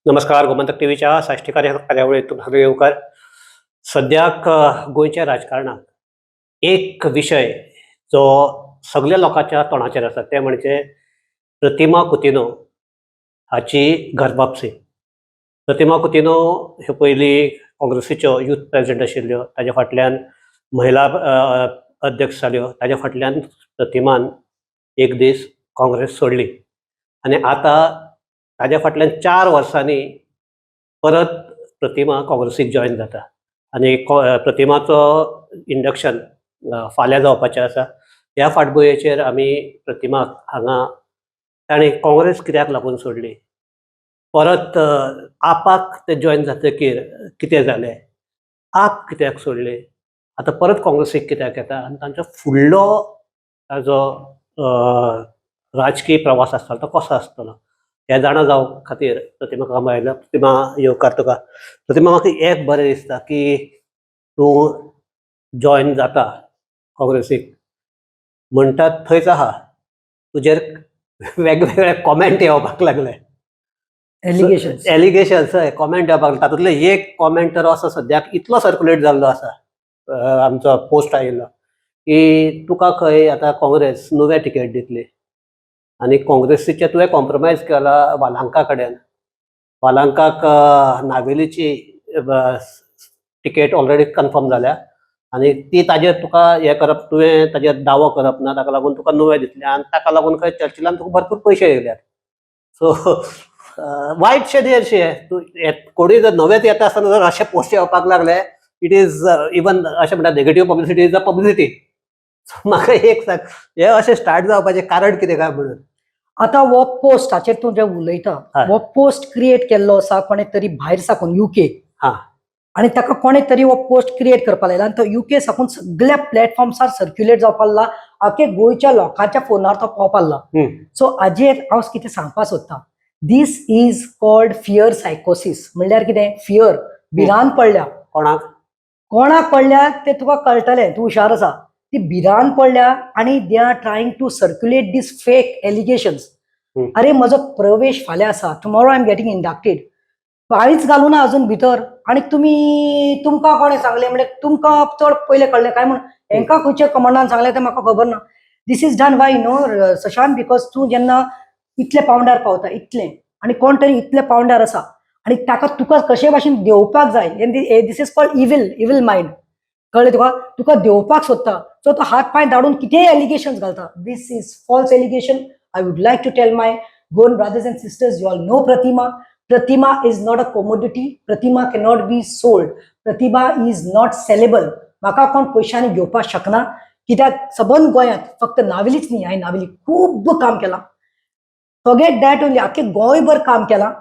नमस्कार. गोमंतक टीव्हीच्या साष्टीकार कार्यावळीतून हांव येवकार. सद्याक गोंयच्या राजकारणात एक विषय जो सगळ्या लोकांच्या तोंडाचेर आसा ते म्हणजे प्रतिमा कुतिन्हो हाची घरवापसी. प्रतिमा कुतिन्हो ह्यो पयलीं काँग्रेसीच्यो यूथ प्रेसिडेंट आशिल्ल्यो, ताच्या फाटल्यान महिला अध्यक्ष जाल्यो, ताच्या फाटल्यान प्रतिमान एक दीस काँग्रेस सोडली आनी आतां ताच्या फाटल्यान 4 वर्सांनी परत प्रतिमा काँग्रेसीक जॉयन जाता आनी प्रतिमाचो इंडक्शन फाल्यां जावपाचें आसा. ह्या फाटभुंयेचेर आमी प्रतिमाक हांगा ताणें काँग्रेस कित्याक लागून सोडली, परत आपाक ते जॉयन जातकीर कितें जालें, आप कित्याक सोडली, आतां परत काँग्रेसीक कित्याक येता आनी तांचो फुडलो ताजो राजकीय प्रवास आसतलो तो कसो आसतलो हें जाणा जावं खातीर प्रतिमा हांगा आयल्या. प्रतिमा येवकार तुका. प्रतिमा, म्हाका एक बरें दिसता की तूं जॉयन जाता काँग्रेसीक म्हणटात थंयच आहा, तुजेर वेगवेगळे कॉमेंट येवपाक लागले. एलिगेशन्स हय, कॉमेंट येवपाक लागले. तातूंतले एक कॉमेंट तर असो सद्याक इतलो सर्क्युलेट जाल्लो आसा, आमचो पोस्ट आयिल्लो की तुका खंय आतां काँग्रेस नव्या टिकेट दितली आनी काँग्रेसीचे तुवें कॉम्प्रमायज केला वालांका कडेन. वालांकाक नावेलीची टिकेट ऑलरेडी कन्फर्म जाल्या आनी ती ताजेर तुका हें करप, तुवें ताजेर दावो करप ना, ताका लागून तुका नवें दितलें आनी ताका लागून खंय चर्चिलान तुका भरपूर पयशे येयल्यात. सो वायटशें दी हरशीं तूं कोणूय जर नवेंच येता आसतना जर अशे पोस्ट येवपाक लागले, इट इज इवन अशें म्हणटा negative publicity is a publicity. म्हाका एक सांग, हे अशें स्टार्ट जावपाचें कारण कितें काय म्हणून? आता हो पोस्टाचेर तूं जे उलयता, हो पोस्ट क्रिएट केल्लो आसा कोणे तरी भायर साकून यूके, आनी ताका कोणे तरी हो पोस्ट क्रिएट करपा लायला आनी तो यूके साकून सगळ्या प्लॅटफॉर्म्सार सर्क्युलेट जावपा लागला, आख्या गोंयच्या लोकांच्या फोनार तो पावपा लागला. सो हाजेर हांव कितें सांगपा सोदतां, दीस इज कॉल्ड फियर सायकोसीस. म्हणल्यार कितें, फियर, भिरांत पडल्या. कोणाक पडल्या तें तुका कळटलें, तूं हुशार आसा. ती भिरांत पडल्या आनी they are trying to circulate these fake allegations. अरे म्हजो प्रवेश फाल्यां आसा, tomorrow I am getting inducted, काळीच घालूना अजून भितर आनी तुमकां कोणें सांगलें म्हणजे तुमकां चड पयलें कळलें काय म्हण हेंकां खंयच्या कमांडान सांगलें तें म्हाका खबर ना. This is done why no Shashank, because तूं जेन्ना इतले पावंडार पावता इतलें आनी कोण तरी इतले पावंडार आसा आनी ताका तुका कशे भाशेन देंवपाक जाय, this is called evil mind. कळ्ळें तुका? तुका देंवपाक सोदता, सो तो हात पांय धाडून कितेंय एलिगेशन्स घालता. This is false allegation. I would like to tell my Goan brothers and sisters, you all know Pratima. Pratima is not a commodity. Pratima cannot be sold. Pratima is not sellable. म्हाका कोण पयशांनी घेवपाक शकना, कित्याक सबंद गोंयांत फक्त नावेलीच न्ही, हांवें नावेली खूब काम केलां. फॉरगेट दॅट ओन्ली, आख्खे गोंयभर काम केलां,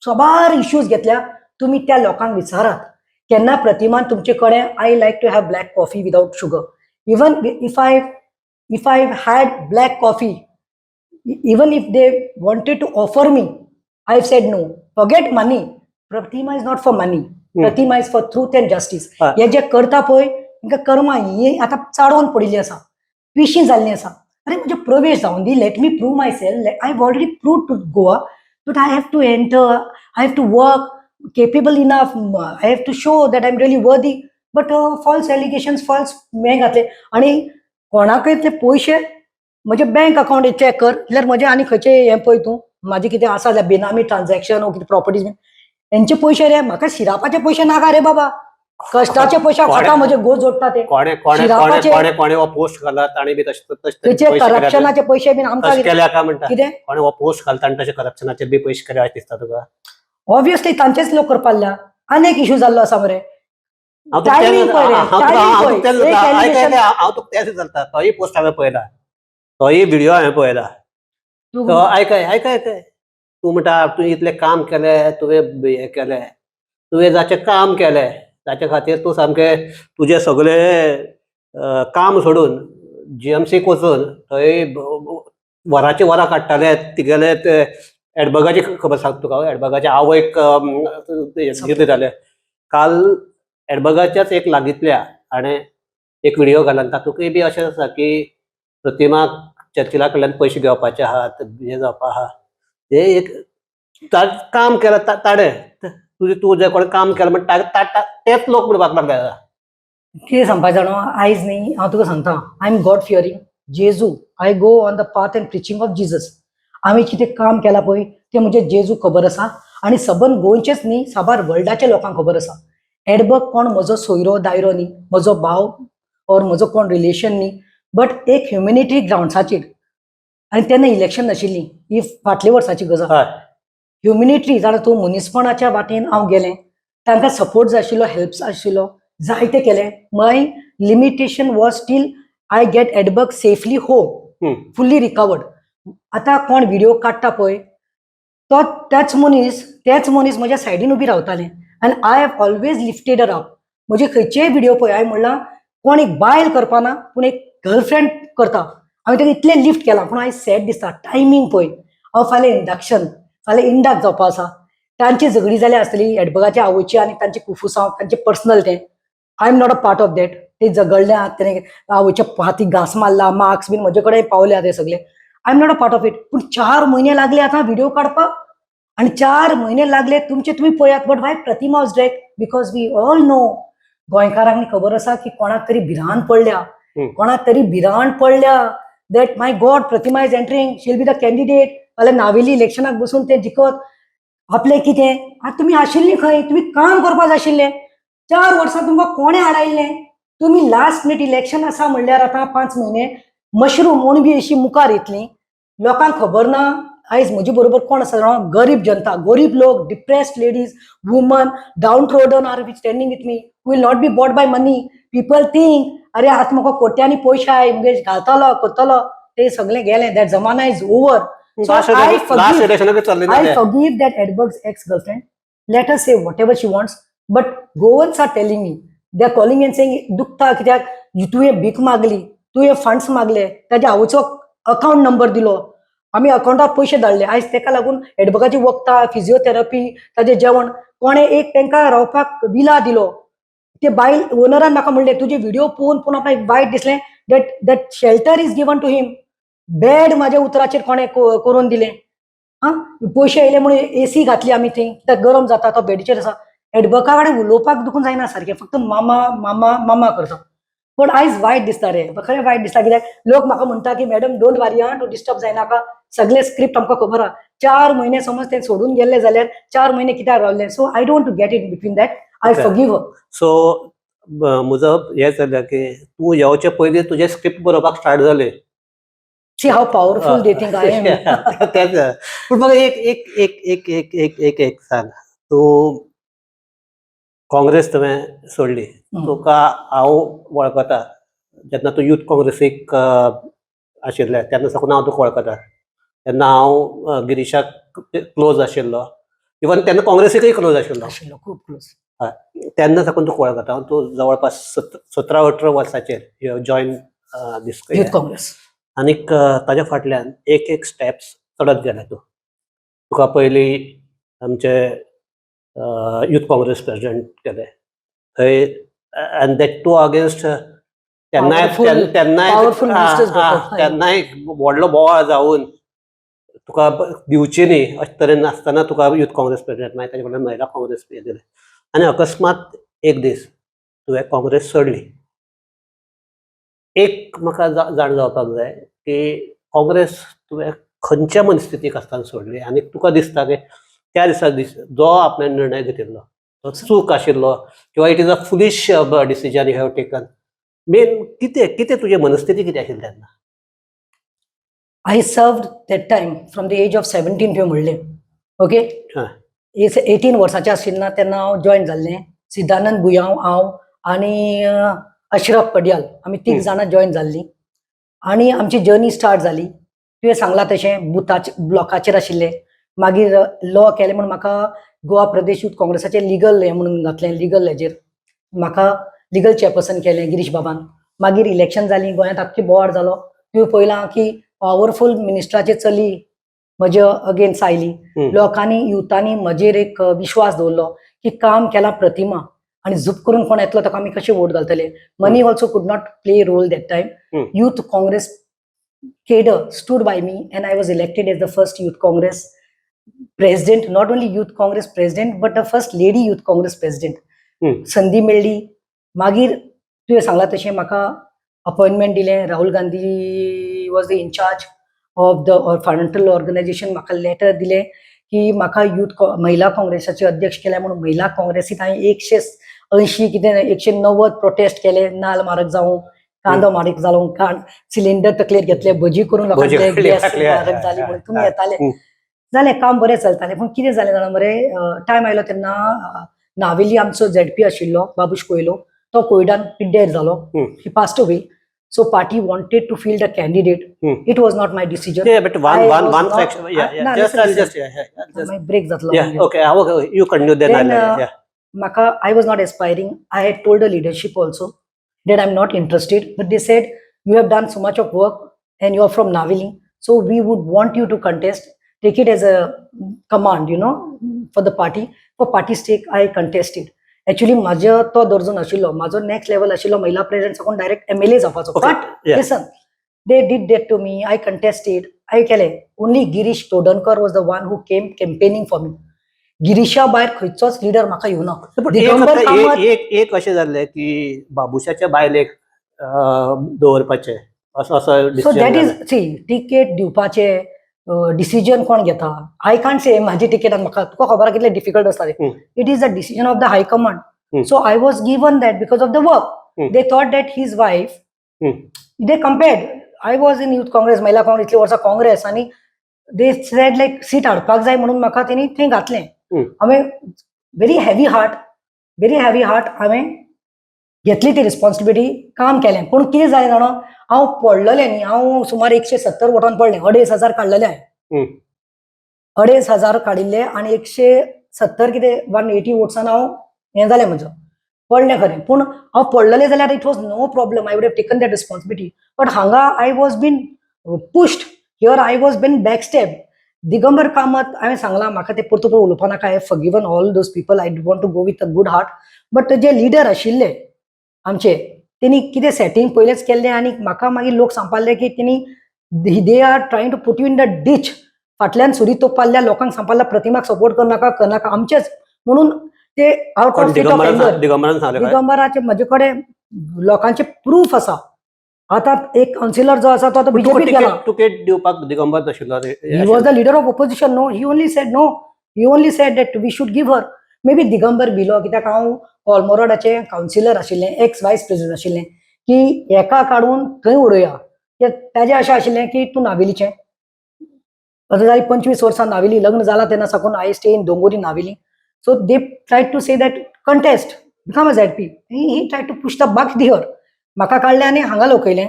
सबार इश्यूज घेतल्या. तुमी त्या लोकांक विचारात केन्ना प्रतिमान तुमचे कडेन I like to have black coffee without sugar. Even if I had black coffee, even if they wanted to offer me, I've said no. Forget money. Pratima is not for money. Pratima is for truth and justice. हे जे करता पळय तांकां कर्मा ही आतां चाडोवन पडिल्ली आसा, पिशी जाल्ली आसा. अरे म्हजे प्रवेश जावन दी, let me prove myself. I have already proved to Goa but I have to enter, I have to work capable enough, I have to show that I am really worthy. But false allegations, false हें घातले आनी कोणाकय ते पयशे म्हजे bank account check कर जाल्यार म्हजे आनी खंयचे हें पळय तूं, माझे कितें आसा जाल्यार बेनामी ट्रान्झॅक्शन कितें प्रॉपर्टीज बीन, हेंचे पयशे रे, म्हाका शिरापाचे पयशे नाका रे बाबा. कश्टाचे पयशे खाता म्हजे गो जोडटा ते कोणे हो पोस्ट घालात आनी बी तशे करप्शनाचे पयशे बीन आमकां कितें कोणे हो पोस्ट घालता आनी तशे करप्शनाचे बी पयशे केले दिसता तुका? ऑब्वियसली तांचेच लोक करपा लागल्या. आनी एक इश्यू जाल्लो आसा मरे, हांव तुका तेच सांगता, तोय पोस्ट हांवें पळयला, तोय व्हिडिओ हांवें पळयला. ऐकाय तूं म्हणटा तूं इतलें काम केलें, तुवें हें केलें, तुवें जाचें काम केलें ताचे खातीर तूं सामकें तुजें सगळें काम सोडून GMCक वचून थंय वरांची वरां काडटाले. तिगेले ते एडबगाची खबर सांगता तुका, एडबगाच्या आवयक दिताले. काल एडबगाच्याच एक लागींतल्या हाणें एक व्हिडिओ घालन, तातूंतय बी अशें आसा की प्रतिमा चर्चिला कडल्यान पयशे घेवपाचे आहात, हें जावपा आहा. हे एक काम केलं ताडे तू जे कोणी काम केलं म्हणजे तेच लोक म्हणपाक लागले. कितें सांगपाक जाणो आयज न्ही हांव तुका सांगता आय एम गॉड फियरिंग जेजू I go on the path and preaching of Jesus. आम्ही कितें काम केलां पळय तें म्हणजे जेजू खबर आसा आनी सबंद गोंयचेच न्ही साबार वर्ल्डाच्या लोकांक खबर आसा. एडबर्ग कोण म्हजो सोयरो दायरो न्ही, म्हजो भाव और म्हजो कोण रिलेशन न्ही, बट एक ह्युमॅनिटी ग्रावंड्साचेर आनी तेन्ना इलेक्शन नाशिल्ली ही फाटल्या वर्साची गजाल. हय ह्युमॅनिटी जाल्यार तूं मनीसपणाच्या वाटेन हांव गेलें, तांकां सपोर्ट जाय आशिल्लो, हेल्प जाय आशिल्लो, जायते केलें. My limitation was still I get एडबर्ग सेफली होम, फुल्ली रिकवर्ड. आतां कोण व्हिडिओ काडटा पळय तो तेच मनीस म्हज्या सायडीन उबी रावताले आनी I have always lifted her up. म्हजे खंयचेय व्हिडिओ पळय हांवें म्हणलां कोण एक बायल करपाना पूण एक गर्लफ्रेंड करता, हांवें ताका इतलें लिफ्ट केलां. पूण आयज सॅड दिसता टायमींग पळय. हांव फाल्यां इंडक्शन फाल्यां इंडाक जावपा आसा, तांची झगडी जाल्या आसतली एडबर्गाच्या आवयची आनी तांचे कुफुसांव तांचे पर्सनल तें. I am not a part of that. ते झगडल्या तेणें आवयच्या हातीक घास मारला, मार्क्स बीन म्हजे कडेन पावल्या ते सगळे. I am not a part of it. पूण 4 म्हयने लागले आतां व्हिडिओ काडपाक आनी 4 म्हयने लागले तुमी पळयात. But why Pratima was dead? Because we all know गोंयकारांक खबर आसा की कोणाक तरी भिरांत पडल्या that my god Pratima is entering, she will be the candidate. फाल्यां नावेली इलेक्शनाक बसून ते जिखत आपलें कितें. आतां तुमी आशिल्लीं खंय, तुमी काम करपाक जाय आशिल्लें. 4 वर्सां तुमकां कोणें हाडायल्लें? तुमी लास्ट मिनीट इलेक्शन आसा म्हणल्यार आतां 5 म्हयने मशरूम म्हूण बी अशी मुखार येतलीं. लोकांक खबर ना आयज म्हजे बरोबर कोण आसा जाणा, गरीब जनता, गरीब लोक, depressed ladies, women, downtrodden are standing with me, will not be bought by money. People think अरे आतां म्हाका कोट्यांनी पयशे आय म्हणजे घालतलो करतलो, ते सगळें गेलें. दॅट जमाना is over. So I forgive that Edberg's ex-girlfriend. Let her say whatever she wants. But Goans are telling me, they are calling me and saying, दुखता कित्याक तुवें भीक मागली, तुवें फंड्स मागले, ताज्या आवयचो अकाउंट नंबर दिलो, आमी अकाउंटार पयशे धाडले. आयज तेका लागून एडबर्गाची वखदां, फिजिओथेरपी, ताजें जेवण कोणें एक तांकां रावपाक विला दिलो. ते बायल ओनरान म्हाका म्हणलें तुजे व्हिडिओ पळोवन आपणाक वायट दिसलें that shelter is given to him. बेड माझ्या उतराचेर कोणें करून दिलें. पयशे येयले म्हणून एसी घातली आमी थंय, ते गरम जाता, तो बेडीचेर आसा. एडबर्गा कडेन उलोवपाक दुखून जायना सारकें, फक्त मामा मामा मामा करता. पूण आयज वायट दिसता रे, खरें वायट दिसता. कित्याक लोक म्हाका म्हणटा की madam don't worry to disturb जायनाका, सगळें स्क्रिप्ट आमकां खबर आहा. 4 म्हयने समज ते सोडून गेल्ले जाल्यार 4 म्हयने कित्याक रावले. So I don't get it between that. I forgive her. So म्हजो हें जालें की तूं येवचे पयलीं तुजे स्क्रिप्ट बरोवपाक स्टार्ट जाले. See how powerful they think I am. तेच पूण म्हाका एक सांग, तूं काँग्रेस तुवें सोडली, तुका हांव वळखता जेन्ना तूं युथ काँग्रेसीक आशिल्ले तेन्ना साकून हांव तुका वळखता. तेन्ना हांव गिरीशाक क्लोज आशिल्लो, इवन तेन्ना काँग्रेसीकय क्लोज आशिल्लो, खूब क्लोज. हय तेन्ना साकून तुका वळखता. तूं जवळपास 17-18 वर्साचेर जॉयन दीस युथ काँग्रेस. आनीक ताज्या फाटल्यान एक स्टेप्स चडत गेले तूं. तुका पयलीं आमचे युथ काँग्रेस प्रेसिडेंट केले थंय, एंड दॅट टू अगेन्स्ट तेन्नाय व्हडलो बोवाळ जावन तुका दिवची न्ही अशे तरेन आसतना तुका युथ काँग्रेस प्रेसिडेंट मागीर ताजे कडल्यान महिला काँग्रेस दिले. आनी अकस्मात एक दीस तुवें काँग्रेस सोडली. एक म्हाका जाण जावपाक जाय की काँग्रेस तुवें खंयच्या मनस्थितीक आसतना सोडली आनी तुका दिसता की त्या दिसा जो आपणें निर्णय घेतिल्लो तो चूक आशिल्लो किंवा it is a foolish decision you have taken. मेन कितें तुजी मनस्थिती कितें आशिल्ली तेन्ना? I served that time from the age of 17 तुवें म्हणलें. ओके, 18 वर्साचें आशिल्लें तेन्ना हांव जॉयन जाल्लें. सिद्धानंद भुयाव, हांव आनी अशरफ पडियाल आमी 3 जाणां जॉयन जाल्लीं आनी आमची जर्नी स्टार्ट जाली. तुवें सांगलां तशें ब्लॉकाचेर आशिल्लें. मागीर लॉ केलें म्हणून म्हाका गोवा प्रदेश युथ काँग्रेसाचें लिगल हें म्हणून घातलें. लिगल हेजेर म्हाका लिगल चेअरपर्सन केलें गिरीश बाबान. मागीर इलेक्शन जालीं, गोंयांत आख्खी बोवाळ जालो. तुवें पळयलां की पॉवरफूल मिनिस्टराची चली म्हजे अगेन्स्ट आयली. लोकांनी युथांनी म्हजेर एक विश्वास दवरलो की काम केलां प्रतिमा आनी झूप करून कोण येतलो ताका आमी कशें वोट घालतले. Money also could not play role that time. Youth Congress cadre stood by me and I was elected as the first youth congress president, not only youth Congress president but the first lady youth Congress president संधी मेळ्ळी. मागीर तुवें सांगला तशें म्हाका appointment दिलें. Rahul Gandhi was the in charge of the financial organisation. म्हाका letter दिलें की म्हाका महिला काँग्रेसाचे अध्यक्ष केल्या म्हणून. महिला काँग्रेसीत हांवें 180 कितें 190 प्रोटेस्ट केले. नाल मारक जावं, कांदो मारक जालो, सिलिंडर तकलेर घेतले, भजी करून लोकांचे गॅस मारक जाली म्हणून तुमी येताले. जालें, काम बरें चलतालें. पूण कितें जालें जाणा मरे, टायम आयलो तेन्ना नावेली आमचो ZP आशिल्लो बाबूश कोयलो, तो कोविडान पिड्ड्यार जालो. He passed away. So party wanted to field a candidate. It was not my decision. Yeah, but one section. Yeah. Just my break that long. Yeah. Okay. You continue then. Then Maka, I was not aspiring. I had told the leadership also that I'm not interested. But they said you have done so much of work and you're from Navili, so we would want you to contest. Take it as a command, for the party. For party's sake, I contested. Actually, माझो तो दर्जो नाशिल्लो. माझो next level आशिल्लो महिला president साकून direct MLA जावपाचो. But listen, they did that to me. I contested. हांवें केलें. Only Girish Todankar was the one who came campaigning for me. गिरीशा भायर खंयचोच लिडर म्हाका येवना. एक अशें जाल्लें की बाबुशाच्या बायलेक दवरपाचें असो सो दॅट इज टिकेट दिवपाचे डिसिजन कोण घेता. आय कांट से म्हाजी टिकेट म्हाका, तुका खबर कितले डिफिकल्ट आसता ते. It is the decision of the high command. So I was given that because of the work. They thought that his wife, they compared. I was in youth Congress, Mahila Congress, इतली वर्सां काँग्रेस, आनी they said like seat हाडपाक जाय म्हणून म्हाका तेणी थंय घातलें. हांवें व्हेरी हॅवी हार्ट हांवें घेतली ती रिस्पॉन्सिबिलिटी, काम केलें. पूण कितें जालें जाणो, हांव पडलेलें न्ही. हांव सुमार 170 वोटान पडलें. 2,500 काडलेले हांवें. 2,500 काडिल्ले आनी 170 कितें 180 वोट्सान हांव हें जालें म्हजो. पडलें खरें. पूण हांव पडलेलें जाल्यार it was no problem. I would have taken that responsibility. But हांगा I was been pushed. Here I was been backstab. Digambar Kamat हांवें सांगलां म्हाका ते परतून उलोवपा नाका. I have forgiven all those people. I want to go with a good heart. But जे leader आशिल्ले आमचे, तेणी कितें सेटींग पयलेंच केल्लें आनी म्हाका मागीर लोक सांगपाले की तेणी they are trying to put you in the ditch. फाटल्यान सुरी तोपपाल्या लोकांक सांगपाला प्रतिमाक सपोर्ट करनाका आमचेच म्हणून. ते out of state of anger दिगंबराचे म्हजे कडेन लोकांचे प्रूफ आसा. आता एक काउन्सिलर जो आसा तो आता बीजेपीत गेला. टिकेट दिवपाक दिगंबर नाशिल्लो. He was the leader of opposition. No, he only said no. He only said that we should give her. May be Digambar भिलो, कित्याक हांव कोलमोरडाचे काउन्सिलर आशिल्लें, एक्स वायस प्रेसिडेंट आशिल्लें, की एका काडून थंय उडोवया. ताजें अशें आशिल्लें की तूं नावेलीचें. आता जाली 25 वर्सां नावेली. लग्न जाला तेन्ना साकून I stay in Dongori Navelim. So they try to say that contest become a ZP. He try to push the buck here. म्हाका काडलें आनी हांगा लोकयलें.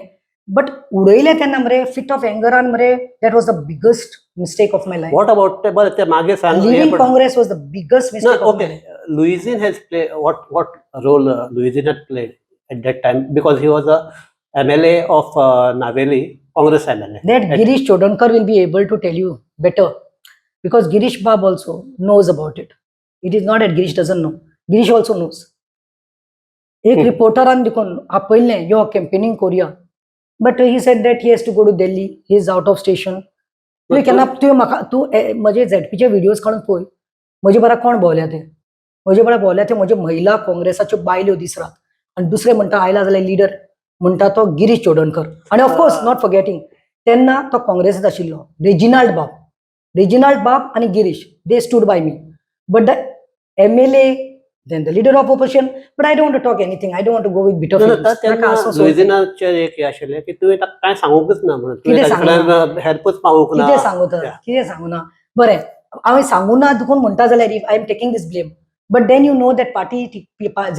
बट उडयलें तेन्ना मरे फिट ऑफ एंगरान मरे, that was the biggest mistake of my life. What about ते मागे सांग. Leaving Congress was the biggest mistake of my life. Louisine has played what role Louisine had played at that time, because he was a MLA of Naveli, Congress MLA. That Girish Chodankar will be able to tell you better, because Girish Bab also knows about it. It is not that Girish doesn't know. Girish also knows. एक रिपोर्टरान देखून आपयल्लें यो campaigning कोरया. But he said that he has to go to Delhi. He is out of station. तुवें केन्ना तूं म्हजे ZPचे videos काडून पळय. म्हजे बरा कोण भोंवल्या ते. म्हजे बरा भोंवल्या ते म्हजे महिला काँग्रेसाच्यो बायल्यो दीस रात. आनी दुसरे म्हणटा आयला जाल्यार लिडर म्हणटा तो गिरीश चोडणकर. आनी ऑफकोर्स नॉट फॉरगेटींग, तेन्ना तो काँग्रेसीत आशिल्लो. रेजिनाल्ड बाब आनी Girish, they stood by me. But the MLA, then the leader of opposition, but I don't want to talk anything. I don't want to go with bitter feelings. लुइजिनाचे एक आशिल्लें की तुवें ताका कांय सांगूंकच ना म्हणून. तुवें हेल्पच मागूंक ना. कितें सांगू ना. बरें, हांवें सांगू ना देखून म्हणटा जाल्यार if I am taking this blame. But then you know that party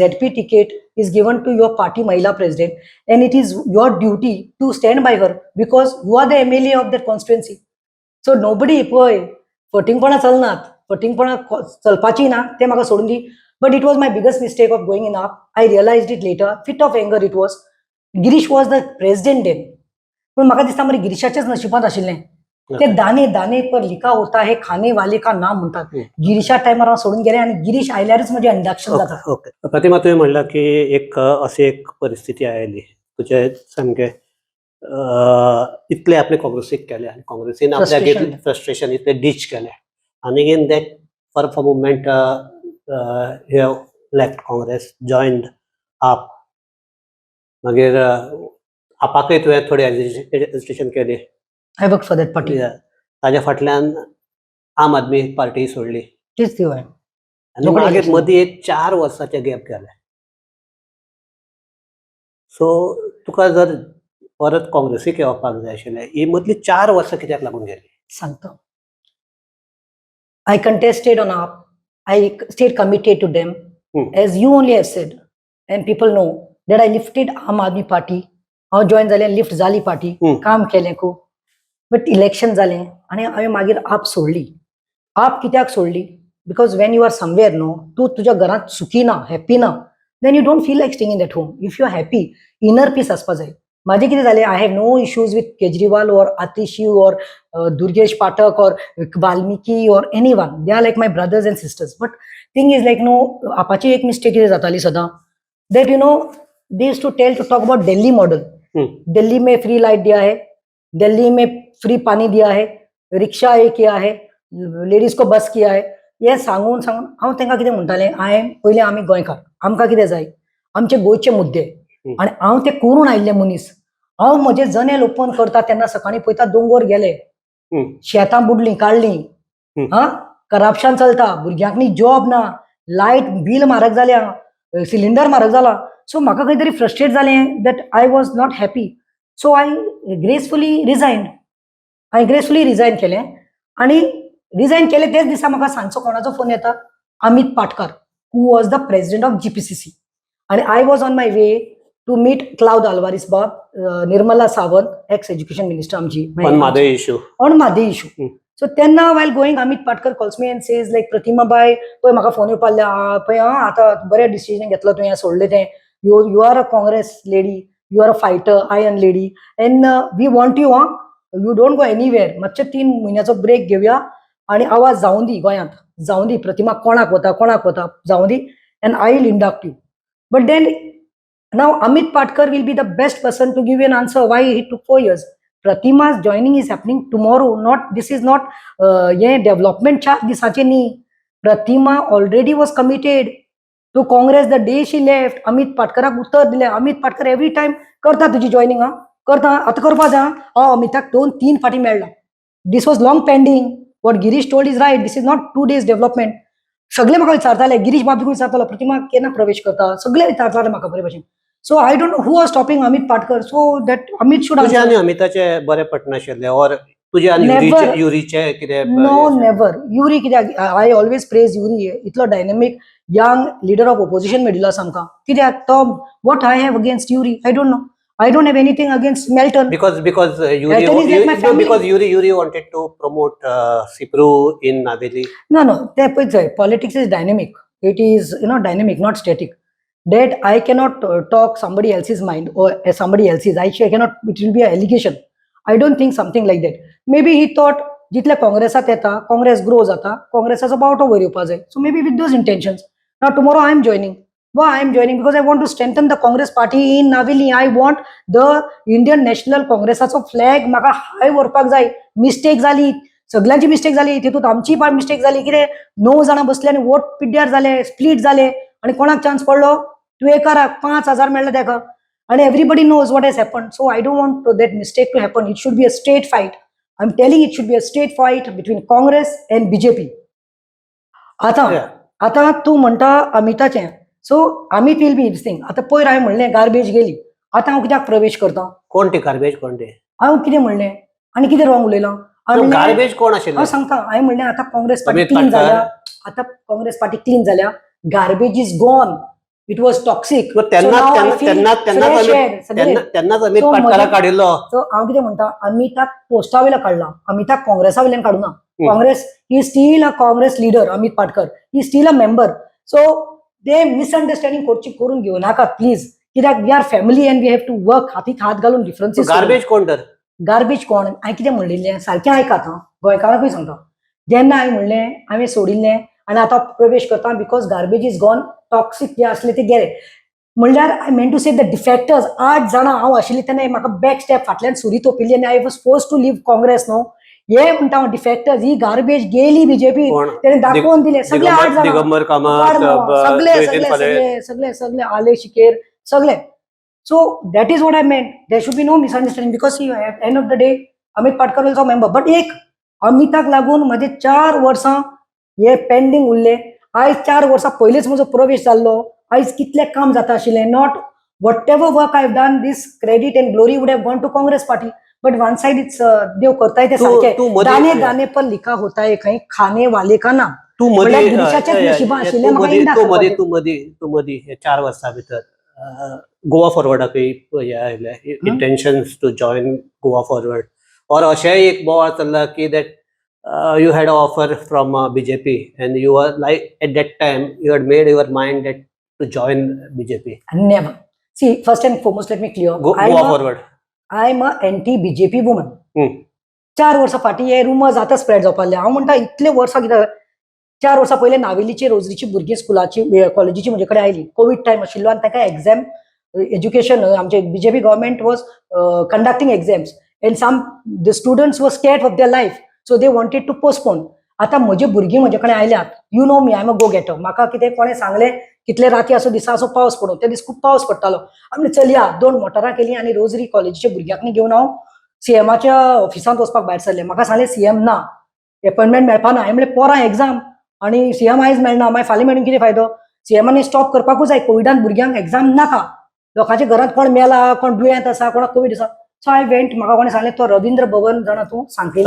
ZP ticket is given to your party Mahila president, and it is your duty to stand by her because you are the MLA of that constituency. So nobody पळय फटिंगपणां चलनात. फटिंगपणां चलपाची ना ते म्हाका सोडून दी. But it was my biggest mistake of going in up. I realized it later. Fit of anger it was. Girish was the president then. पण म्हाका दिसता मरे गिरीशाचेच नशिबांत आशिल्लें. ते दाने दाने पर लिखा होता है खाने वाले का नाम म्हणटात. गिरीशा टायमार हांव सोडून गेलें आनी गिरीश आयल्यारच म्हजें इंडक्शन जाता. ओके. प्रतिमा, तुवें म्हणलां की एक अशी एक परिस्थिती आयली तुजें सामकें इतलें आपलें काँग्रेसीक केलें आनी काँग्रेसीन आपल्याक फ्रस्ट्रेशन इतलें डीच केलें and again that for a moment he have left Congress, joined AAP. मागीर आपाकय तुवें थोडी एजिटेशन केली. I work for that party. ताज्या फाटल्यान आम आदमी पार्टी सोडली. तीच ती होय. आनी मागीर मदीं एक 4 वर्साचे गॅप गेले. सो तुका जर परत काँग्रेसीक येवपाक जाय आशिल्लें, ही मदली 4 वर्सां कित्याक लागून गेली? सांगता. I contested on AAP. I stayed committed to them. As you only have said, and people know that I lifted Aam Aadmi Party. हांव जॉइन जालें, लिफ्ट जाली पार्टी, काम केलें खूब. बट इलेक्शन जालें आनी हांवें मागीर आप सोडली. आप कित्याक सोडली? Because when you are somewhere no, तूं तुज्या घरांत सुखी ना, हॅप्पी ना, then you don't feel like staying in that home. If you are happy, inner peace आसपा जाय. माझे कितें जालें, I have no issues with Kejriwal और आतिशी और दुर्गेश पाठक और वाल्मिकी और any one. They are like my brothers and sisters. But thing is like no, आपाची एक मिस्टेक कितें जाताली सदां, that you know they used to talk about Delhi model. Delhi में फ्री लाइट दिया है, दिल्ली में फ्री पानी दिया है, रिक्षा हे किया है, लेडीज को बस किया है. हे सांगून हांव तांकां कितें म्हणटालें, पयलीं आमी गोंयकार, आमकां कितें जाय, आमचे गोंयचे मुद्दे, आनी हांव ते करून आयिल्ले मनीस. हांव म्हजे जनेल ओपन करता तेन्ना सकाळीं पळयता दोंगर गेले, शेतां बुडलीं, काडलीं, करप्शन चलता, भुरग्यांक जॉब ना, लायट बील म्हारग जाल्या, सिलिंडर म्हारग जाला. सो म्हाका खंय तरी फ्रस्ट्रेट जालें that I was not happy. So I gracefully resign केलें. आनी रिजायन केलें तेच दिसा म्हाका सांजचो कोणाचो फोन येता, Amit Patkar, who was the president of GPCC. आनी I was on my way to meet Claude Alvares बाब, Nirmala Sawant, ex education minister आमची, ऑन मादे इशू. So तेन्ना while going, Amit Patkar calls me and says like, Pratima bai, पळय म्हाका phone येवपाल्ले, पळय आतां बरें decision घेतलो तुवें, सोडलें तें. You are a Congress lady, you are a fighter, iron lady, and we want you, you don't go anywhere. मातशें 3 म्हयन्याचो ब्रेक घेवया आनी आवाज जावं दी गोंयांत, जावं दी, प्रतिमा कोणाक वता जावं दी, and I will induct you. But then now Amit Patkar will be the best person to give you an answer why he took 4 years. Pratima's joining is happening tomorrow. This is not development च्या दिसाचे न्ही. Pratima already was committed to Congress the day she left. Amit Patkarak उत्तर दिलें. Amit Patkar every time करता तुजी joining, करता, आतां करपा जाय. अमिताक 2-3 फाटी मेळ्ळा. This was long pending. What Girish told is right. This is not 2 days development. सगळे म्हाका विचारताले, गिरीश बाबूक विचारतालो, प्रतिमा केन्ना प्रवेश करता, सगळे विचारताले म्हाका बरे भशेन. So I don't know who was stopping Amit Patkar. So that Amit should answer. तुझे आनी अमिताचे बरे पटनाशिल्ले, और तुझे आनी युरीचे कितें? No, never. Yuri कित्याक, I always praise Yuri. इतलो dynamic young leader of opposition मेळिल्लो आमकां. कित्याक तो, what I have against Yuri, I don't know. I don't have anything against Melton. Because Yuri wanted to promote Cipru in Naveli. No. Politics is dynamic. It is, dynamic, not static. That I cannot talk somebody else's mind or somebody else's. I cannot, it will be an allegation. I don't think something like that. Maybe he thought, जितले काँग्रेसात येता, Congress grow जाता, काँग्रेसाचो बावटो वयर येवपा जाय. So maybe with those intentions. Now tomorrow I am joining. Why I am joining? Because I want to strengthen the Congress party in Naveli. I want the Indian National Congressaचो flag म्हाका हाय व्हरपाक जाय. Mistake जाली, सगळ्यांची mistake जाली, तितूंत आमची पण mistake जाली. कितें 9 जाणां बसले आनी वोट पिड्ड्यार जाले, स्प्लीट जाले, आनी कोणाक चान्स पडलो? तुवेकाराक 5,000 मेळ्ळे ताका. And everybody knows what has happened. So I don't want that mistake to happen. It should be a straight fight. I'm telling it should be a straight fight between Congress and BJP. आता तू म्हणटा अमिताचें. So Amit will be this thing. आता पयर हांवें म्हणलें garbage गेली. आतां हांव कित्याक प्रवेश करता? कोण ती गार्बेज? कोण ती? हांव कितें म्हणलें आनी कितें रॉंग उलयलां? गार्बेज कोण आशिल्लें? हांव सांगता. हांवें म्हणलें आतां काँग्रेस पार्टी क्लीन जाल्या. आतां काँग्रेस पार्टी क्लीन जाल्या. Garbage is gone. It was toxic. तेन्नाच अमित पाटकाराक काडिल्लो. सो हांव कितें म्हणटा, अमिताक पोस्टा वयल्यान काडला, अमिताक काँग्रेसा वयल्यान काडूना. Congress, he still a Congress leader. Amit Patkar, he still a member. So ते मिसअंडरस्टँडिंग करून घेऊ नाकात प्लीज. कित्याक we are family and we have to work हातीक हात घालून डिफरन्सीस. गार्बेज कोण तर? गार्बेज कोण? हांवें कितें म्हणिल्लें सारकें आयकात, गोंयकारांकूय सांगता. जेन्ना हांवें म्हणलें हांवें सोडिल्लें आनी आतां प्रवेश करता because garbage is gone, toxic जे आसले ते गेले. म्हणल्यार I meant to say the defectors 8 जाणां हांव आशिल्लीं तेन्ना म्हाका बॅक स्टेप फाटल्यान सुरी तोपिल्ली आनी I was force to leave Congress. No, हे म्हणटा हांव डिफेक्टर्स ही गार्बेज गेली बीजेपी कोण? त्याने दाखवून दिले सगळे 8 जाणां दिगंबर कामत, सगळे जयदीप सगळे फाले. सगळे सगळे सगळे आले शिकेर सगळे. So that is what I meant. There should be no misunderstanding because at end of the day Amit Patkar also member. But एक अमिताक लागून म्हजे 4 वर्सां हे पेंडिंग उरले. आयज 4 वर्सां पयलींच म्हजो प्रवेश जाल्लो. आयज कितलें काम जाता आशिल्लें. Not whatever work I have done this credit and glory would have gone to Congress party. But one side it's देव करताय ते तू सारखे मदीं- दाने दाने पर लिखा होता है कहीं खाने वाले का नाम. तू म्हणल्यार मदीं गिरीशाचेच नशिबा आशिल्लें म्हाका तू इंडा मदीं करपाचें. तू मदीं हे 4 वर्सां भितर गोवा फॉरवर्डाकय हे आयले intentions to join Goa Forward, और अशेंय एक बोवाळ चल्ला की that you had an offer from BJP and you were like at that time you had made your mind that to join BJP. Never. See, first and foremost, let me clear. Goa forward. I'm a anti-BJP woman. 4 वर्सां फाटीं हे rumours आतां spread जावपा लागले. हांव म्हणटा इतले वर्सां कितें 4 वर्सां पयलीं नावेलीची रोजरीची भुरगीं स्कुलाची कॉलेजीची म्हजे कडेन आयलीं. कोवीड टायम आशिल्लो आनी ताका एग्जाम एज्युकेशन आमचे BJP government was conducting exams and some the students were scared of their life. So they wanted to postpone. आतां म्हजी भुरगीं म्हजे कडेन आयल्यात. You know me, I am a go getter. म्हाका कितें कोणें सांगलें कितले राती आसूं दिसा आसूं पावस पडूं. ते दीस खूब पावस पडटालो. आमी चलया 2 मोटरां केलीं आनी रोजरी कॉलेजीच्या भुरग्यांक घेवन हांव सीएमाच्या ऑफिसांत वचपाक भायर सरलें. म्हाका सांगलें सीएम ना, अपॉइंटमेंट मेळपा ना. हांवें म्हणलें पोरां एग्जाम आनी सीएम आयज मेळना, मागीर फाल्यां मेळून कितें फायदो. सीएमानी स्टॉप करपाकूच जाय. कोविडान भुरग्यांक एग्जाम नाका. लोकांच्या घरांत कोण मेला, कोण दुयेंत आसा, कोणाक कोवीड आसा. सो हांव वेंट. म्हाका कोणें सांगलें तो रविंद्र भवन जाणा तूं सांखळी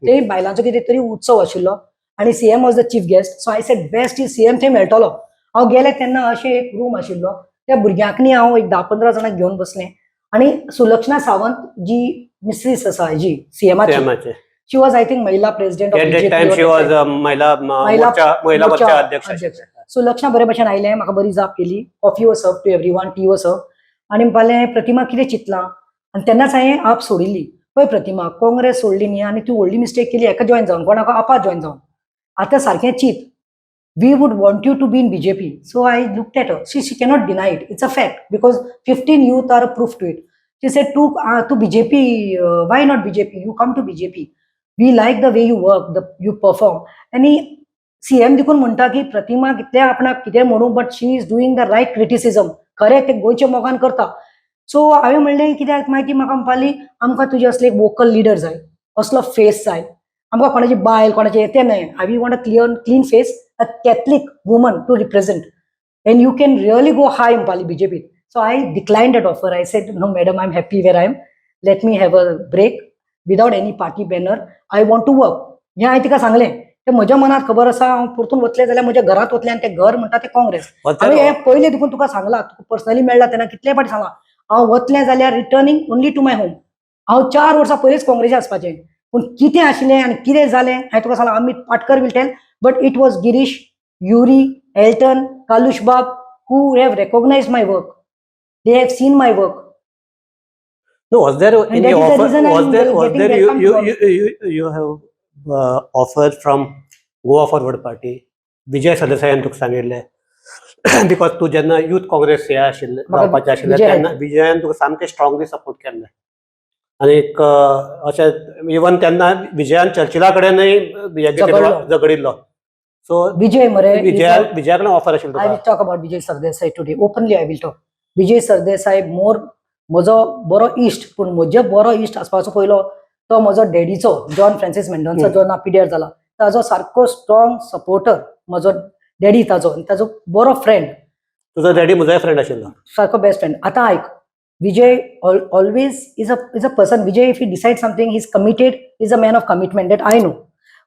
ते बायलांचो कितें तरी उत्सव आशिल्लो आनी CM was the chief guest. So I said best is CM थंय मेळटलो. हांव गेलें तेन्ना अशें एक रूम आशिल्लो. त्या भुरग्यांकनी हांव एक 10-15 जाणांक घेवन बसलें आनी सुलक्षणा सावंत जी मिस्ट्रीस आसा जी सीएमाची, शी वॉज आय थिंक महिला प्रेसिडेंट ऑफ महिला मोर्चा अध्यक्ष. सुलक्षणा बरे भशेन आयलें. म्हाका बरी जाप केली. कॉफी वॉज सर्व टू एवरीवन, टी वॉज सर्व. आनी म्हणपालें प्रतिमा कितें चिंतलां. आनी तेन्नाच हांवें आप सोडिल्ली. पळय प्रतिमा, काँग्रेस सोडली न्ही आनी तूं व्हडली मिस्टेक केली हेका जॉयन जावन, कोणाक आपा जॉयन जावन. आतां सारकें चिंत. We would want you to be in BJP. So I looked at her. She cannot deny it. It's a fact because 15 youth are a proof to it. She said तू BJP, why not BJP, you come to BJP. We like the way you work, you perform. आनी CM देखून म्हणटा की प्रतिमा कितल्या आपणाक कितें म्हणू but she is doing the right criticism. खरें ते गोंयच्या मोगान करता. सो हांवें म्हणलें कित्याक मागीर म्हाका म्हणपाली आमकां तुजे असले एक वोकल लिडर जाय, असलो फेस जाय. आमकां कोणाची बायल कोणाचें तें न्हय. I want a clean face, a Catholic woman to represent and you can really go high म्हणपाली बीजेपीत. So I declined that offer. I said no madam, I am happy where I am. Let me have a break without any party banner. I want to work. हें हांवें तिका सांगलें. ते म्हज्या मनात खबर आसा. हांव परतून वतलें जाल्यार म्हज्या घरांत वतलें आनी तें घर म्हणटा तें काँग्रेस. हांवें हें पयलें देखून तुका सांगलां, तुका पर्सनली मेळ्ळा तेन्ना कितले फावटी सांगलां. हांव वतलें जाल्यार returning only to my home. हांव 4 वर्सां पयलींच काँग्रेसी आसपाचें. पूण कितें आशिल्लें आनी कितें जालें हांवें तुका सांगलां. Amit Patkar will tell, but it was Girish, Yuri, Alton, Kalush बाब who have recognised my work. They have seen my work. No, was there any offer? Was there you have offered from Goa Forward Party? विजय सरदेसायान तुका सांगिल्लें बिकॉज तूं जेन्ना यूथ काँग्रेस हे आशिल्लें जावपाचें आशिल्लें तेन्ना विजयान तुका सामकें स्ट्रॉंगली सपोर्ट केल्लें. आनीक अशें इवन तेन्ना विजयान चर्चिला कडेनय झगडिल्लो. सो विजय मरे विजया कडेन ऑफर आशिल्लो. I will talk about Vijay Sardesai today. Openly I will talk. Vijay Sardesai मोर म्हजो बरो इश्ट. पूण म्हजे बरो इश्ट आसपाचो पयलो तो म्हजो डॅडीचो जॉन फ्रांसीस मेंडोन्सा जो ना पिड्यार जाला ताजो सारको स्ट्रॉंग सपोर्टर म्हजो डॅडी. ताजो बरो फ्रेंड. तुजो डॅडी म्हजोय फ्रेंड आशिल्लो. सारको बेस्ट फ्रेंड. आतां आयक, Vijay always is a person. Vijay if he decide something he is committed. Is a man of commitment. That I know.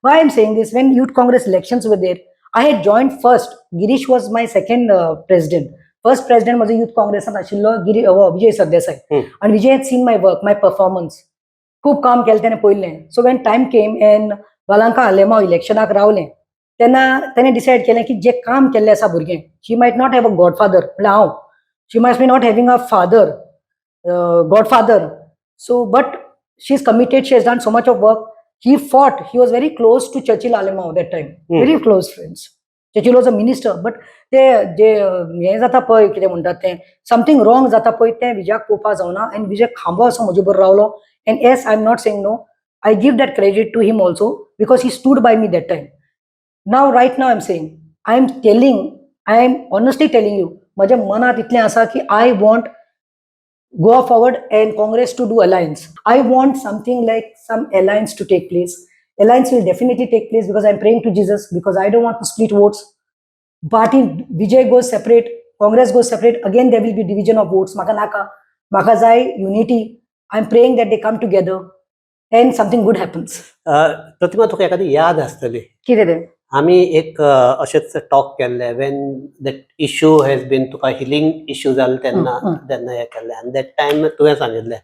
Why I am saying this, when youth Congress elections were there I had joined first. Girish was my second president. First president म्हजो youth काँग्रेसान आशिल्लो विजय सरदेसाय. आनी Vijay had seen my work, my performance. खूब काम केलें तेणें पयलें. So when time came and वालांका Alemao इलेक्शनाक रावलें तेन्ना तेणें डिसायड केलें की जें काम केल्लें आसा भुरगें, she might not have a godfather. म्हणल्यार हांव, she might be not having a father, godfather. So but she is committed. She has done so much of work. He fought. He was very close to Churchill Alemao that time. Very close friends. Churchill was a minister. But ते जे हें जाता पळय कितें म्हणटात तें something wrong जाता पळय तें विजयाक पळोवपाक जावना. आनी विजय खांबो असो म्हजे बरोबर रावलो. And yes, I am not saying no. I give that credit to him also because he stood by me that time. Now, right now, I'm saying, I am honestly telling you, माझ्या मनात इतलें आसा की I want go forward and Congress to do alliance. I want something like some alliance to take place. Alliance will definitely take place because I'm praying to Jesus, because I don't want to split votes. Party Vijay goes separate, Congress goes separate, again there will be division of votes. Maka jai unity. I'm praying that they come together and something good happens. प्रतिमा तुका एखादी याद आसतली कितें तें? आमी एक अशेंच talk केल्ले when that issue has been तुका हिलिंग इश्यू जालो तेन्ना तेन्ना हें केल्लें आनी दॅट टायम तुवें सांगिल्लें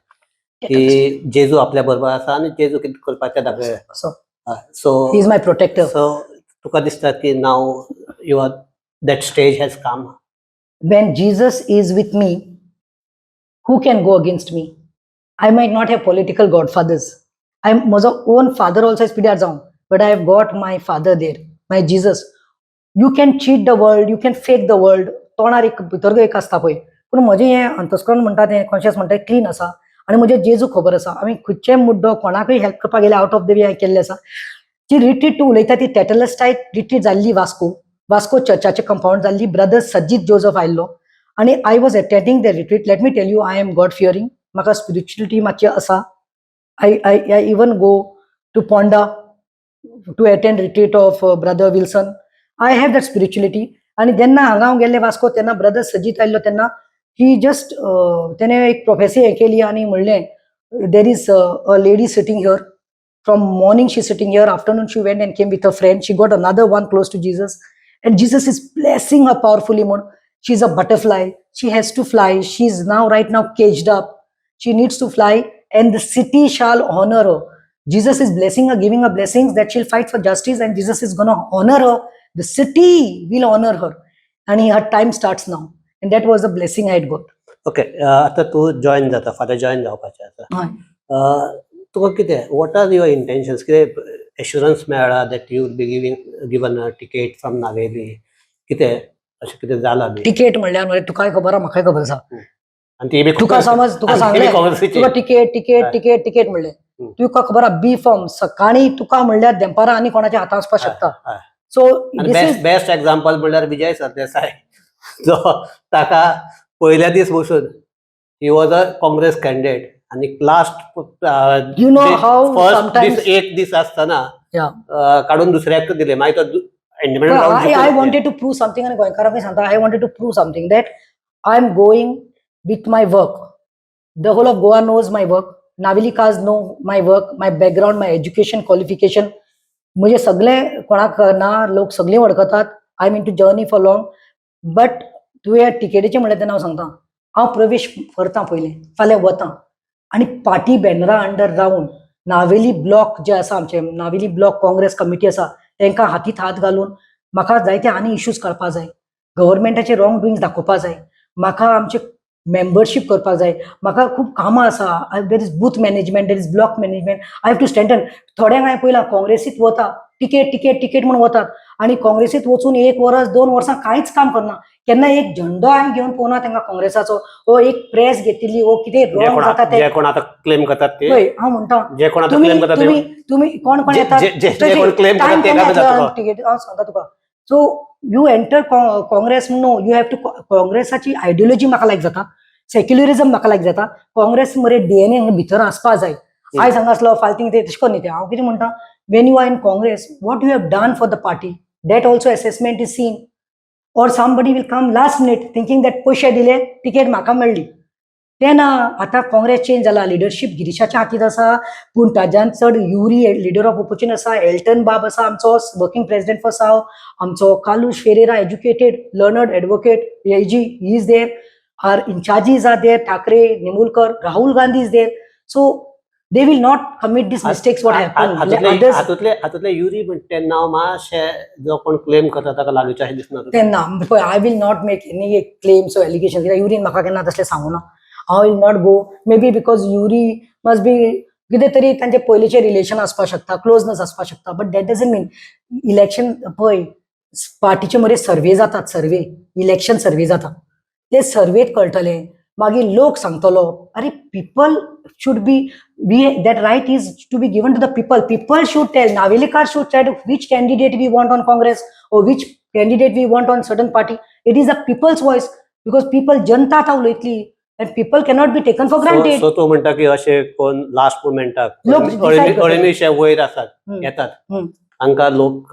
की जेजू आपल्या बरोबर आसा आनी जेजू कितें करपाचें दाखय. So He is my protector. So तुका दिसता की now you are that stage has come. When Jesus is with me, who can go against me? I might not have political godfathers. माझो own father also is पिड्यार जावन, but I have got my father there, my Jesus. You can cheat the world, you can fake the world. तोंडार एक भितर एक आसता पळय, पूण म्हजें हें अंतस्करण म्हणटा तें कॉन्शियस म्हणटा क्लीन आसा आनी म्हजे जेजू खबर आसा. आमी खंयचेय मुड्डो कोणाकूय हेल्प करपाक गेले आउट ऑफ द वे हांवें केल्लें आसा. ती रिट्रीट तूं उलयता ती टॅटलस्टायट रिट्रीट जाल्ली वास्को चर्चाचें कंपाऊंड जाल्ली. ब्रदर सज्जीत जोसफ आयल्लो आनी I was attending the retreat. Let me tell you, I am God fearing. म्हाका स्पिरिच्युअलिटी मातशी आसा. I even go to Ponda to attend retreat of brother Wilson. I have that spirituality. आणि जेन्ना हांगा हांव गेल्ले वास्को तेन्ना ब्रदर सजीत आयल्लो तेन्ना ही जस्ट तेणें एक प्रोफेसी हें केली आनी म्हणलें there is a lady sitting here from morning she sitting here, afternoon she went and came with a friend, she got another one close to Jesus and Jesus is blessing her powerfully म्हूण. She is a butterfly, she has to fly, she is now right now caged up, she needs to fly and the city shall honor her. Jesus is blessing her, giving her blessings that she'll fight for justice, and Jesus is going to honor her. The city will honor her, and her time starts now. And that was the blessing I had got. Okay, आता तू join जाता, फाल्यां join जावपाचें आसा. तुका कितें, what R your intentions? कितें assurance मेळ्ळा that you will be given a ticket from Navelim? कितें अशें कितें जालां बी? टिकेट म्हणल्यार तुकाय खबर आसा, म्हाकाय खबर आसा. तुका समज तुका सांगलें तुका टिकेट म्हणलें, तुका खबर आहा बी फॉर्म सकाळी तुका म्हणल्यार दनपारां आनी कोणाच्या हातांत वचपाक शकता. सो बेस्ट एक्झाम्पल म्हणल्यार विजय सरदेसाय, जो ताका पयल्या दीस वचून he was a Congress candidate आनी last you know how first दीस एक दीस आसतना काडून दुसऱ्याक दिले. मागीर तो independent. I wanted to prove something and गोंयकारांक सांगता, I wanted to prove something that I am going with my work. The whole of Goa knows my work. Naveli cars know my work, my background, my education, qualification. म्हणजे सगळे कोणाक ना, लोक सगळे वळखतात. I mean to journey for long. But तुवें टिकेटीचें म्हणलें तेन्ना हांव सांगता, हांव प्रवेश करतां पयलें, फाल्यां वतां आनी पार्टी बॅनरा अंडर रावन नावेली ब्लॉक जे आसा, आमचे नावेली ब्लॉक काँग्रेस कमिटी आसा, तांकां हातींत हात घालून म्हाका जायते आनी इश्यूज करपाक जाय. गव्हर्मेंटाचे रॉंग डुईंग्स दाखोवपाक जाय. म्हाका आमचे मेंबरशीप करपाक जाय. म्हाका खूब कामां आसा. There is booth management, there is block management. I have to strengthen. थोड्यांक हांवें पळयलां काँग्रेसीत वता, टिकेट म्हणून वतात आनी काँग्रेसीत वचून 1 वर्स 2 वर्सां कांयच काम करना. केन्ना एक झंडो हांवें घेवन पळोवना तांकां काँग्रेसाचो, वो एक प्रेस घेतिल्ली, वो कितें रॉंग जाता तें. जे कोण आतां क्लेम करतात ते, हांव म्हणटा जे कोण आतां क्लेम करतात तुमी कोण येतात, जे कोण क्लेम करतात ते काय जाता टिकेट. हांव सांगता तुका. So you enter Congress no, you have to. काँग्रेसाची आयडियोलॉजी म्हाका लायक जाता, सेक्युलरिझम म्हाका लायक जाता. काँग्रेस मरे डीएनए भितर आसपाक जाय. आयज हांगा आसलो फाल्तींग ते तशें करून न्ही. हांव कितें म्हणटा, when you are in Congress, what you have done for the party, that also assessment is seen. Or somebody will come last minute thinking that पयशे दिले टिकेट म्हाका मेळ्ळी. ते ना. आतां काँग्रेस चेंज जाला, लिडरशीप गिरीशाच्या हातींत आसा, पूण ताज्यान चड युरी लिडर ऑफ ऑपोजिशन आसा, एल्टन बाब आसा आमचो वर्किंग प्रेसिडेंट फॉर साव, आमचो Kalush Ferreira educated learned advocate AG he is there, R incharges are there, Thackeray, Nimulkar, Rahul Gandhi is there. So they will not commit these mistakes what happened. हातूंतले युरी म्हणटे नाव मातशें जो कोण क्लेम करता ताका लागींचें अशें दिसना तेन्ना. पळय, I will not make any claims or allegation. कित्याक युरीन म्हाका केन्ना तसलें सांगूना. हांव will not go. May be because Yuri must be कितें तरी तांचे पयलींचें रिलेशन आसपाक शकता, क्लोजनस आसपाक शकता. But that doesn't mean election. पळय, पार्टीचे मरे सर्वे जातात, सर्वे, इलेक्शन सर्वे जाता. ते सर्वेत कळटलें, मागीर लोक सांगतलो अरे people should be that right is to be given to the people should tell, Navelikar should tell which candidate we want on Congress or which candidate we want on certain party. It is the people's voice, because people जनता आता उलयतली and people cannot be taken for granted. So तू म्हणटा की अशे कोण last मोमेंटाक लोक decide करतात. अळमीशे वयर आसात येतात हम्म. हांकां लोक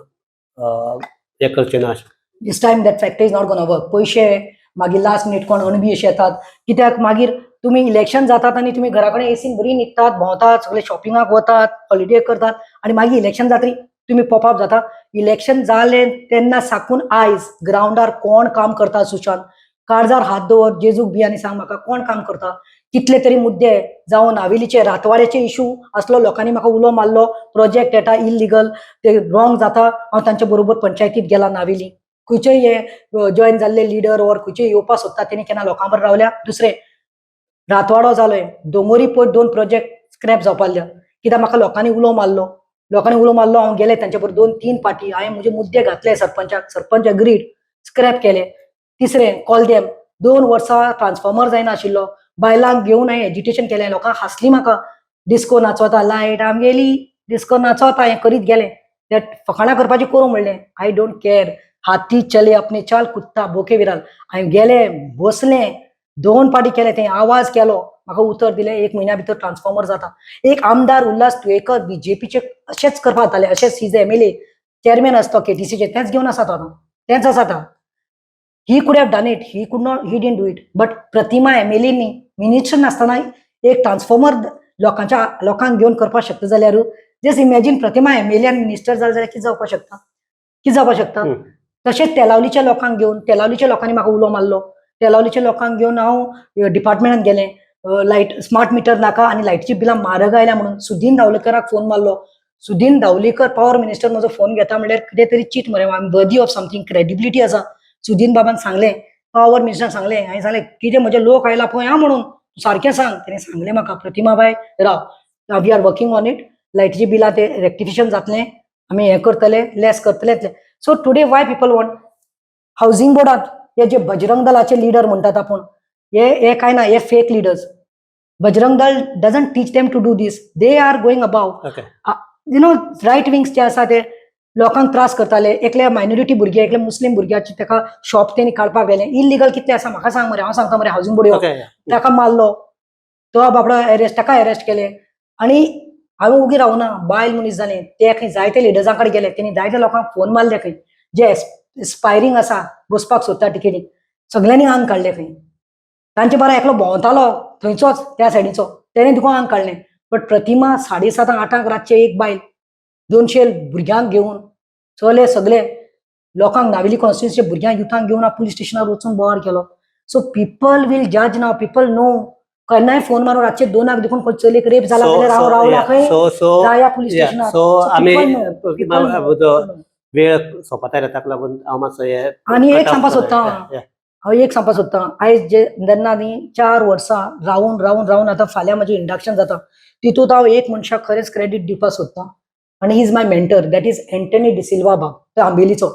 हे करचे ना. This time that factor is not gonna work. पैसे मागीर लास्ट मिनिट कोण अणबी अशे येतात, कित्याक मागीर तुम्ही इलेक्शन जातात आनी तुम्ही घरा कडेन एसीन बरी न्हिदतात, भोंवतात, सगळे शॉपिंगाक वतात, हॉलिडे करतात आनी मागीर इलेक्शन जातरी तुम्ही पॉपअप जाता. इलेक्शन जाले तेन्ना साकून आयज ग्राउंडार कोण काम करता, सुशांत काळजार हात दवर, जेजूक बी आनी सांग म्हाका कोण काम करता. कितले तरी मुद्दे जावं नावेलीचे रातवाड्याचे इशू असलो, लोकांनी म्हाका उलो मारलो, प्रोजेक्ट येता इलिगल, ते रॉंग जाता, हांव तांच्या बरोबर पंचायतीत गेला नावेली. खंयचेय हे जॉईन जाल्ले लिडर ओर खंयचेय येवपाक सोदता तेणी केन्ना लोकां बरोबर रावल्या. दुसरें रातवाडो जालोय, दोंगोरी पळय 2 प्रोजेक्ट स्क्रॅप जावपाल्ले, कित्याक म्हाका लोकांनी उलो मारलो, हांव गेले तांचे बरोबर 2-3 पाटी, हांवें म्हजे मुद्दे घातले सरपंचाक, सरपंच अग्रीड, स्क्रॅप केले. तिसरें कॉलदेम 2 वर्सां ट्रान्सफॉर्मर जायना आशिल्लो, बायलांक घेवन हांवें एजिटेशन केलें, लोकां हांसली म्हाका, डिस्को नाचोता, लायट आमगेली डिस्को नाचोता, हें करीत गेलें. ते फकाणां करपाचें करूं म्हणलें, आय डोंट केअर, हाथी चले अपने चाल कुत्ता बोके विराल. हांवें गेलें, बसलें, 2 पाटी केले, ते आवाज केलो, म्हाका उतर दिलें, 1 म्हयन्या भितर ट्रान्सफॉर्मर जाता. एक आमदार उल्हास तुयेकर बीजेपीचे अशेंच करपाक जाताले, अशेंच ही एमएलए चेअरमॅन आसता केटीसीचे, तेंच घेवन आसा तो, तेंच आसा तो. He could have done it, he didn't do it. But Pratima एमएलएनी मिनिस्टर नासतना एक ट्रान्सफॉर्मर लोकांक घेवन करपाक शकता जाल्यार, जस्ट इमॅजिन प्रतिमा एमएलए आनी मिनिस्टर जाल्यार कितें जावपाक शकता. तशेंच तेलावलीच्या लोकांक घेवन, तेलावलीच्या लोकांनी म्हाका उलो मारलो, तेलावलीच्या लोकांक घेवन हांव डिपार्टमेंटान गेलें, लायट स्मार्ट मिटर नाका आनी लायटीची बिलां म्हारग आयल्या म्हणून सुदीन धावलेकराक फोन मारलो. सुदीन धावलेकर पॉवर मिनिस्टर म्हजो फोन घेता म्हणल्यार कितें तरी चीट मरे, I am worthy of something, credibility आसा. सुदीन बाबान सांगलें, पॉवर मिनिस्टर सांगलें, हांवें सांगलें कितें म्हजे लोक आयला पळय आं म्हणून, सारकें सांग. तेणें सांगलें म्हाका, प्रतिमा बाय Rao, we are working on it, लायटीची बिलां ते रेक्टिफिकेशन जातलें, आमी हें करतले, लेस करतले. So today why people want housing बोर्डात हे जे बजरंग दलाचे लिडर म्हणटात आपण, हे काय ना, हे fake leaders. Bajrang Dal doesn't teach them to do this. They are going about, right wings जे आसा ते लोकांक त्रास करताले. एकल्या मायनॉरिटी भुरगे, एकल्या मुस्लीम भुरग्याचे ताका शॉप तेणी काडपाक गेले. इलिगल कितले आसा म्हाका सांग मरे, हांव सांगता मरे, हाऊसिंग बोर्ड ताका मारलो, तो बाबडो ताका अरेस्ट केले. आनी हांवें उगी रावना, बायल मनीस जालें, ते खंय जायते लिडर्सां कडेन गेले, तेणी जायते लोकांक फोन मारले, खंय जे एस्पायरींग आसा, बसपाक सोदता टिकेटी, सगळ्यांनी आंग काडले. खंय तांचे बारा एकलो भोंवतालो थंयचोच त्या सायडीचो, तेणे देखून आंग काडलें. बट प्रतिमा 7:30-8 रातचे एक बायल 200 भुरग्यांक घेवन चले सगळे लोकांक, नावेली कॉन्स्टिट्युन्सीचे भुरग्यांक युथांक घेवन पुलीस स्टेशनार वचून बोवाळ केलो. सो पीपल वील जज नाव, पीपल नो. केन्नाय फोन मारून रातचे 2 देखून कोण चलीक रेप जाला जाल्यार हांव रावला खंय, राया पुलीस स्टेशनार. सो आमी वेळ सोंपता ताका लागून हांव मातसो आनी एक सांगपाक सोदतां, आयज जेन्ना न्ही 4 वर्सां रावन आतां फाल्यां म्हजें इंडक्शन जाता, तितूंत हांव एक मनशाक खरेंच क्रेडीट दिवपाक सोदतां, आनी he is my mentor, that is Antony D'Silva बाब, तो आंबेलीचो.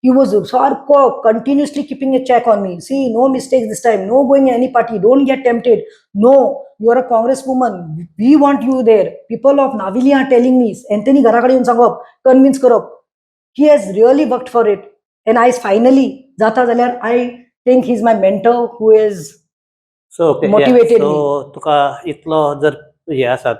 He was सारको continuously keeping a check on me. See, no mistakes this time. No going any party. Don't get tempted. No, you are a congresswoman. We want you there. People of Navili are telling me. Anthony घराकडे येऊन सांगप, convince करप. He has really worked for it. And I finally जाता जाल्यार I think he's my mentor who is motivated me. So तुका इतलो जर हे आसा,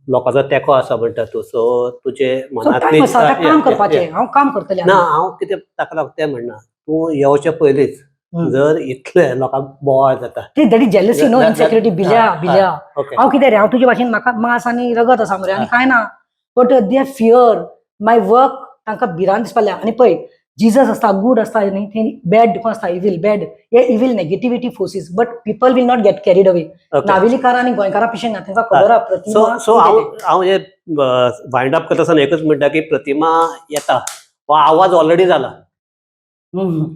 लोकांचो तेंको आसा म्हणटा तूं, सो तुजे मनांतली काम करपाचें, हांव काम करतलें ना. हांव कितें ताका लागून तें म्हणना, तूं येवचे पयलींच जर इतले लोकांक बोवाळ जाता, that is jealousy, no insecurity, भिल्या. हांव कितें रे, हांव तुजे भाशेन म्हाका मांस आनी रगत आसा मरे, आनी काय ना. But they fear my work, तांकां भिरांत दिसपाक लागल्या. आनी पळय, जीजस आसता, गूड आसता न्ही, थंय बॅड देखून आसता, इवील बॅड, हे evil negativity forces, but people will not get carried away. नावेलीकार आनी गोंयकारां पिशें ना, तांकां खबर आहा प्रतिमा. सो हांव हे वायंड अप करता आसतना एकच म्हणटा की प्रतिमा येता, हो आवाज ऑलरेडी जाला.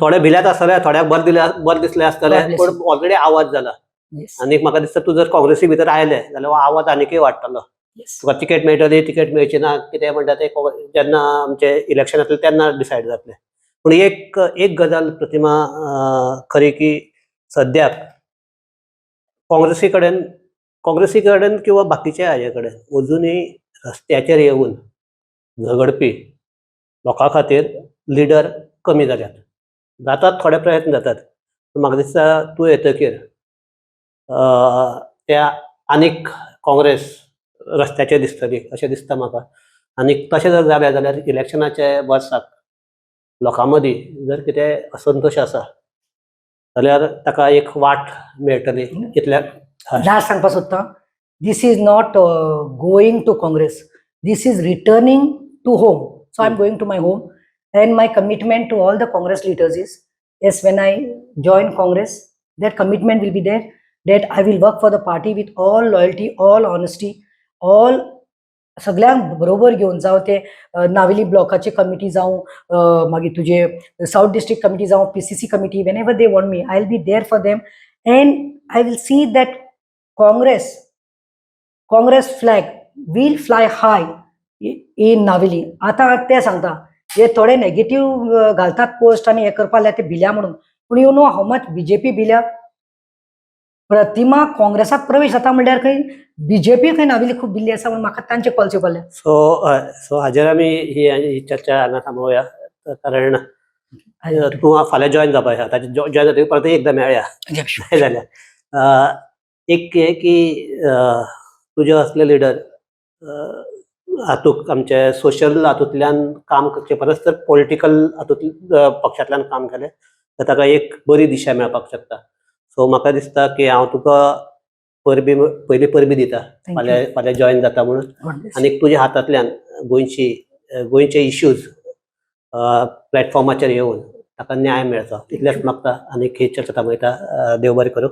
थोडे भिल्यात आसतले, थोड्याक बरें दिसलें आसतलें, पण ऑलरेडी आवाज जाला. आनी म्हाका दिसता तूं जर काँग्रेसी भितर आयलें जाल्यार हो आवाज आनीकय वाडटलो. तुका तिकेट मेळटली, तिकेट मेळची ना, कितें म्हणटा तें जेन्ना आमचे इलेक्शन जातलें तेन्ना डिसायड जातलें. पूण एक गजाल प्रतिमा खरी की सद्याक काँग्रेसी कडेन किंवा बाकीच्या हाजे कडेन अजूनही रस्त्याचेर येऊन झगडपी लोकां खातीर लिडर कमी जाल्यात. जातात थोडे प्रयत्न जातात. म्हाका दिसता तूं येतकीर त्या आनीक काँग्रेस रस्त्याचेर दिसतली अशें दिसता म्हाका. आनीक तशें जर जालें जाल्यार इलेक्शनाच्या वर्साक लोकां मदीं जर कितें असंतोश आसा जाल्यार ताका एक वाट मेळटली. इतल्या लास्ट सांगपाक सोदता, this is not going to Congress, this is returning to home. So I am going to my home and my commitment to all the Congress leaders is, yes, when I join Congress, that commitment will be there, that I will work for the party with all loyalty, all honesty, all सगळ्यांक बरोबर घेऊन जावं ते Navelim ब्लॉकाची committee जावं मागीर तुझे south district committee जावं PCC committee, whenever they want me I will be there for them and I will see that Congress flag will fly high in Navelim. आता ते सांगता जे थोडे नेगेटिव्ह घालतात पोस्ट आणि हे करपा लागले ते भिल्या म्हणून, पूण you know how much BJP भिल्या. प्रतिमा काँग्रेसात प्रवेश जाता म्हणल्यार खंय BJP खंय नावेली खूब भिल्ली आसा म्हणून म्हाका तांचे कॉल्स येवपाले. सो हाजेर आमी ही चर्चा हांगा थांबोवया. कारण तूं फाल्यां जॉयन जावपा आसा. ताचे जॉयन जातकीर परत एकदां मेळया जाल्यार. एक हें की तुजे असले लिडर हातूंत आमचे सोशल हातूंतल्यान काम करचे परस तर पॉलिटिकल हातूंत पक्षांतल्यान काम केलें तर ताका एक बरी दिशा मेळपाक शकता. सो म्हाका दिसता की हांव तुका पयलीं परबी दिता फाल्यां जॉयन जाता म्हणून. आनी तुज्या हातांतल्यान गोंयचे इश्यूज प्लॅटफॉर्माचेर येवन ताका न्याय मेळचो इतलेंच मागता. आनी ही चर्चा थांबयता. देव बरें करूं.